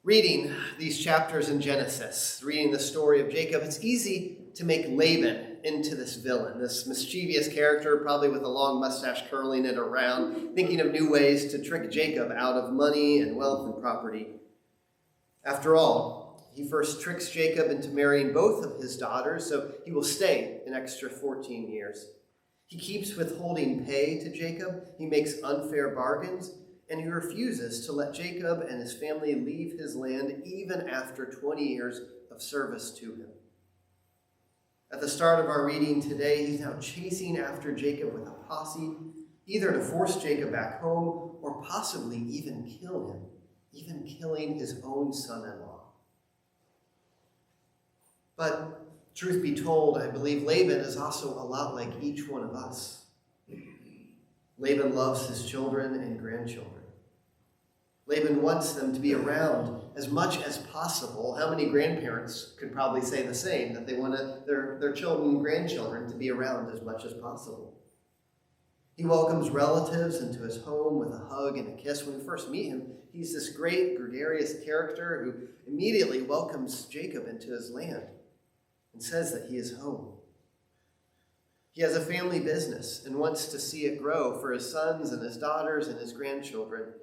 Reading these chapters in Genesis, reading the story of Jacob, it's easy to make Laban into this villain, this mischievous character, probably with a long mustache curling it around, thinking of new ways to trick Jacob out of money and wealth and property. After all, he first tricks Jacob into marrying both of his daughters, so he will stay an extra 14 years. He keeps withholding pay to Jacob, he makes unfair bargains, and he refuses to let Jacob and his family leave his land even after 20 years of service to him. At the start of our reading today, he's now chasing after Jacob with a posse, either to force Jacob back home or possibly even kill him, even killing his own son-in-law. But truth be told, I believe Laban is also a lot like each one of us. Laban loves his children and grandchildren. Laban wants them to be around as much as possible. How many grandparents could probably say the same, that they want their children and grandchildren to be around as much as possible? He welcomes relatives into his home with a hug and a kiss. When we first meet him, he's this great, gregarious character who immediately welcomes Jacob into his land and says that he is home. He has a family business and wants to see it grow for his sons and his daughters and his grandchildren.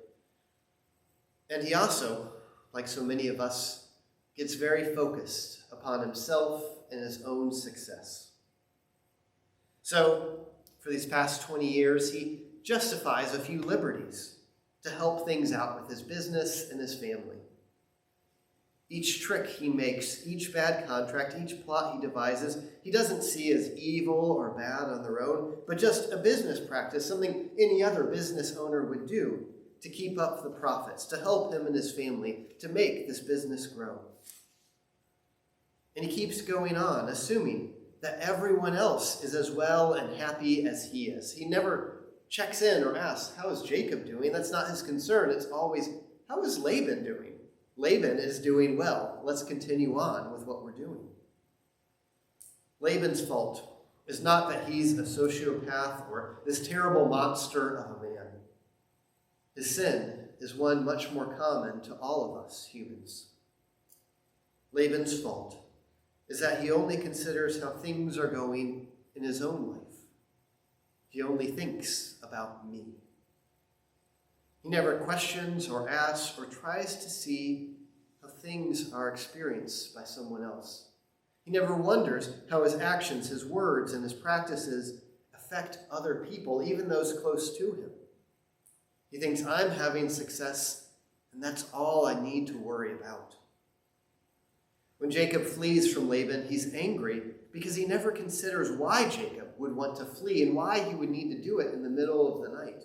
And he also, like so many of us, gets very focused upon himself and his own success. So, for these past 20 years, he justifies a few liberties to help things out with his business and his family. Each trick he makes, each bad contract, each plot he devises, he doesn't see as evil or bad on their own, but just a business practice, something any other business owner would do to keep up the profits, to help him and his family, to make this business grow. And he keeps going on, assuming that everyone else is as well and happy as he is. He never checks in or asks, how is Jacob doing? That's not his concern. It's always, how is Laban doing? Laban is doing well. Let's continue on with what we're doing. Laban's fault is not that he's a sociopath or this terrible monster of a man. His sin is one much more common to all of us humans. Laban's fault is that he only considers how things are going in his own life. He only thinks about me. He never questions or asks or tries to see how things are experienced by someone else. He never wonders how his actions, his words, and his practices affect other people, even those close to him. He thinks, I'm having success, and that's all I need to worry about. When Jacob flees from Laban, he's angry because he never considers why Jacob would want to flee and why he would need to do it in the middle of the night.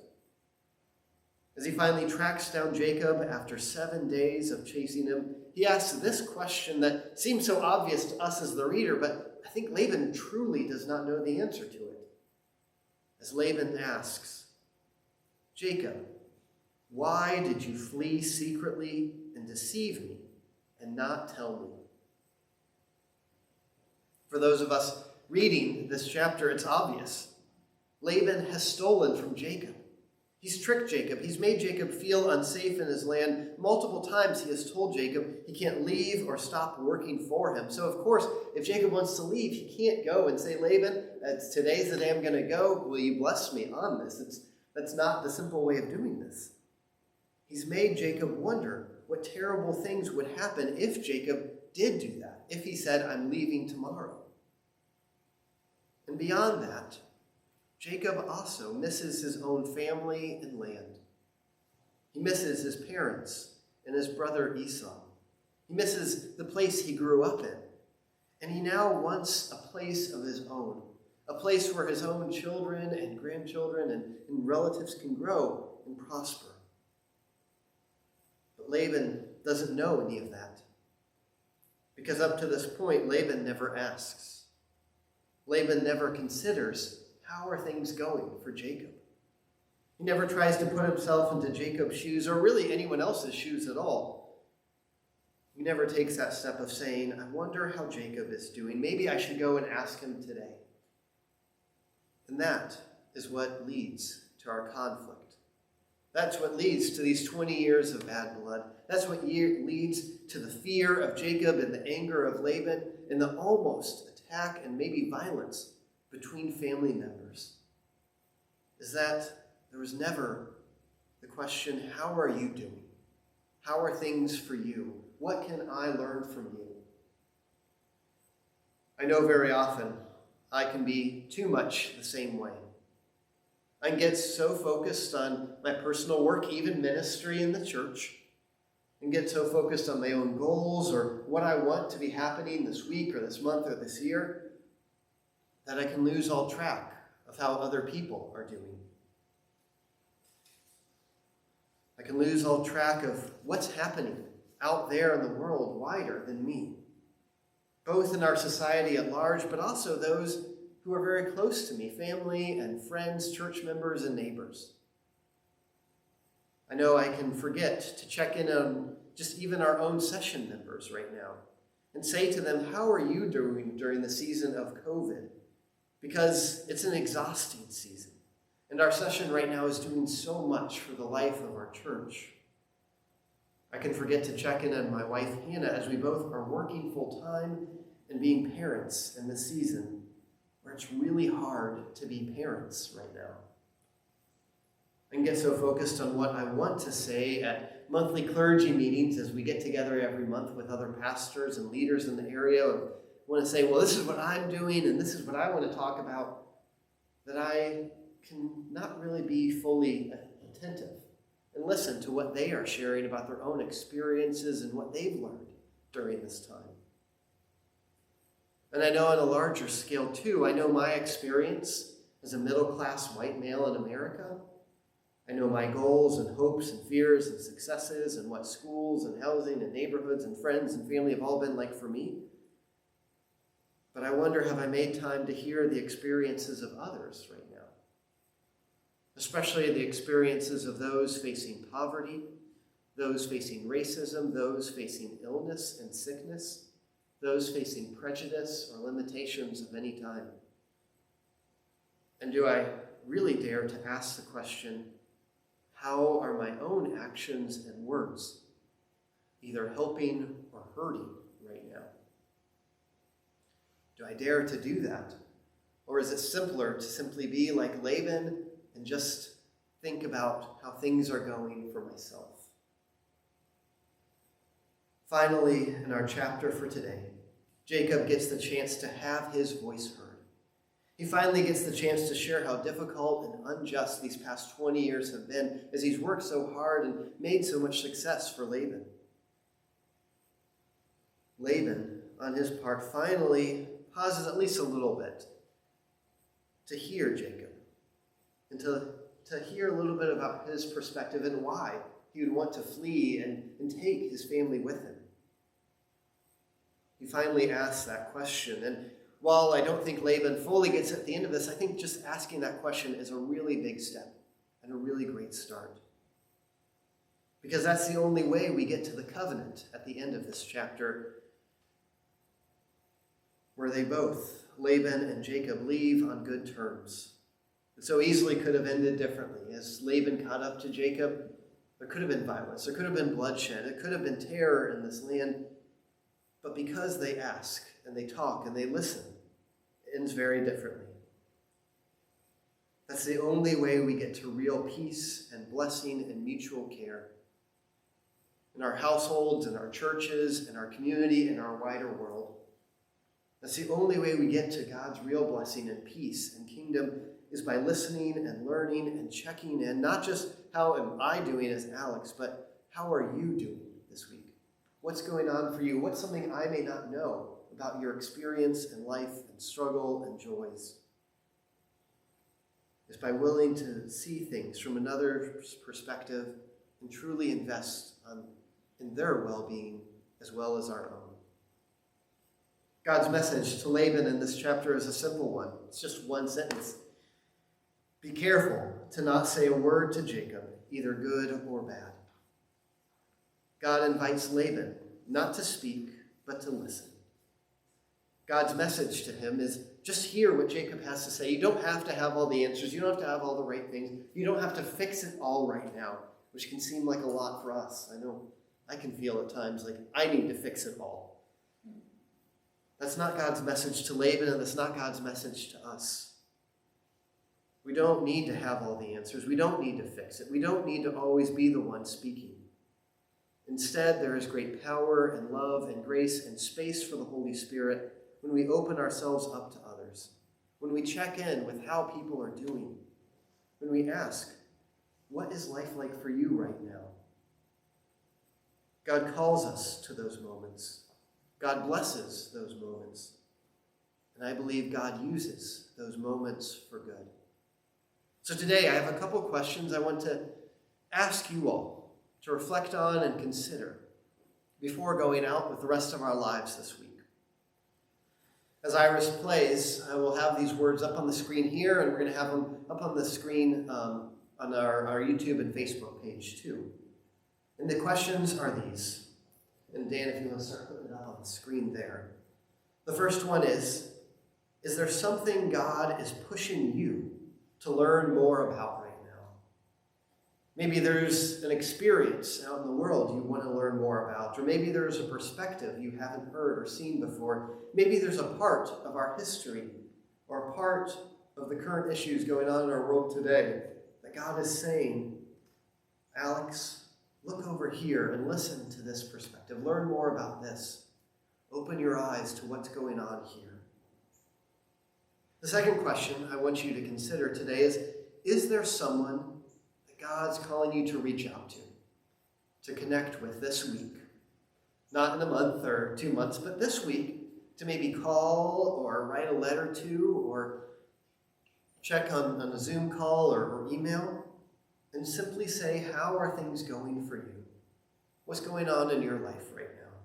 As he finally tracks down Jacob after 7 days of chasing him, he asks this question that seems so obvious to us as the reader, but I think Laban truly does not know the answer to it. As Laban asks, Jacob, why did you flee secretly and deceive me and not tell me? For those of us reading this chapter, it's obvious. Laban has stolen from Jacob. He's tricked Jacob. He's made Jacob feel unsafe in his land. Multiple times he has told Jacob he can't leave or stop working for him. So of course, if Jacob wants to leave, he can't go and say, Laban, today's the day I'm going to go. Will you bless me on this? That's not the simple way of doing this. He's made Jacob wonder what terrible things would happen if Jacob did do that, if he said, I'm leaving tomorrow. And beyond that, Jacob also misses his own family and land. He misses his parents and his brother Esau. He misses the place he grew up in. And he now wants a place of his own, a place where his own children and grandchildren and relatives can grow and prosper. But Laban doesn't know any of that, because up to this point, Laban never asks. Laban never considers, how are things going for Jacob? He never tries to put himself into Jacob's shoes, or really anyone else's shoes at all. He never takes that step of saying, I wonder how Jacob is doing. Maybe I should go and ask him today. And that is what leads to our conflict. That's what leads to these 20 years of bad blood. That's what leads to the fear of Jacob and the anger of Laban and the almost attack and maybe violence between family members. Is that there was never the question, how are you doing? How are things for you? What can I learn from you? I know very often I can be too much the same way. I can get so focused on my personal work, even ministry in the church, and get so focused on my own goals or what I want to be happening this week or this month or this year, that I can lose all track of how other people are doing. I can lose all track of what's happening out there in the world wider than me, both in our society at large, but also those who are very close to me, family and friends, church members and neighbors. I know I can forget to check in on just even our own session members right now and say to them, how are you doing during the season of COVID? Because it's an exhausting season. And our session right now is doing so much for the life of our church. I can forget to check in on my wife, Hannah, as we both are working full-time and being parents in this season where it's really hard to be parents right now. I can get so focused on what I want to say at monthly clergy meetings as we get together every month with other pastors and leaders in the area and want to say, well, this is what I'm doing and this is what I want to talk about, that I can not really be fully attentive and listen to what they are sharing about their own experiences and what they've learned during this time. And I know on a larger scale too, I know my experience as a middle-class white male in America. I know my goals and hopes and fears and successes and what schools and housing and neighborhoods and friends and family have all been like for me. But I wonder, have I made time to hear the experiences of others right now? Especially the experiences of those facing poverty, those facing racism, those facing illness and sickness, those facing prejudice or limitations of any kind. And do I really dare to ask the question, how are my own actions and words either helping or hurting right now? Do I dare to do that? Or is it simpler to simply be like Laban and just think about how things are going for myself? Finally, in our chapter for today, Jacob gets the chance to have his voice heard. He finally gets the chance to share how difficult and unjust these past 20 years have been as he's worked so hard and made so much success for Laban. Laban, on his part, finally pauses at least a little bit to hear Jacob and to hear a little bit about his perspective and why he would want to flee and take his family with him. He finally asks that question, and while I don't think Laban fully gets at the end of this, I think just asking that question is a really big step and a really great start. Because that's the only way we get to the covenant at the end of this chapter, where they both, Laban and Jacob, leave on good terms. It so easily could have ended differently. As Laban caught up to Jacob, there could have been violence, there could have been bloodshed, it could have been terror in this land. But because they ask and they talk and they listen, it ends very differently. That's the only way we get to real peace and blessing and mutual care in our households, in our churches, in our community, in our wider world. That's the only way we get to God's real blessing and peace and kingdom is by listening and learning and checking in, not just how am I doing as Alex, but how are you doing this week? What's going on for you? What's something I may not know about your experience and life and struggle and joys? It's by willing to see things from another's perspective and truly invest in their well-being as well as our own. God's message to Laban in this chapter is a simple one. It's just one sentence. Be careful to not say a word to Jacob, either good or bad. God invites Laban not to speak, but to listen. God's message to him is just hear what Jacob has to say. You don't have to have all the answers. You don't have to have all the right things. You don't have to fix it all right now, which can seem like a lot for us. I know I can feel at times like I need to fix it all. That's not God's message to Laban, and that's not God's message to us. We don't need to have all the answers. We don't need to fix it. We don't need to always be the one speaking. Instead, there is great power and love and grace and space for the Holy Spirit when we open ourselves up to others, when we check in with how people are doing, when we ask, what is life like for you right now? God calls us to those moments. God blesses those moments. And I believe God uses those moments for good. So today I have a couple questions I want to ask you all to reflect on and consider before going out with the rest of our lives this week. As Iris plays, I will have these words up on the screen here, and we're going to have them up on the screen on our YouTube and Facebook page too. And the questions are these. And Dan, if you want to start putting it up on the screen there. The first one is there something God is pushing you to learn more about right now? Maybe there's an experience out in the world you want to learn more about, or maybe there's a perspective you haven't heard or seen before. Maybe there's a part of our history or a part of the current issues going on in our world today that God is saying, Alex, look over here and listen to this perspective. Learn more about this. Open your eyes to what's going on here. The second question I want you to consider today is there someone that God's calling you to reach out to connect with this week? Not in a month or 2 months, but this week, to maybe call or write a letter to or check on a Zoom call or email and simply say, how are things going for you? What's going on in your life right now?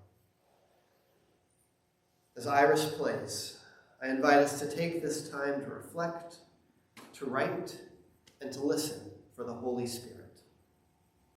As Iris plays, I invite us to take this time to reflect, to write, and to listen for the Holy Spirit.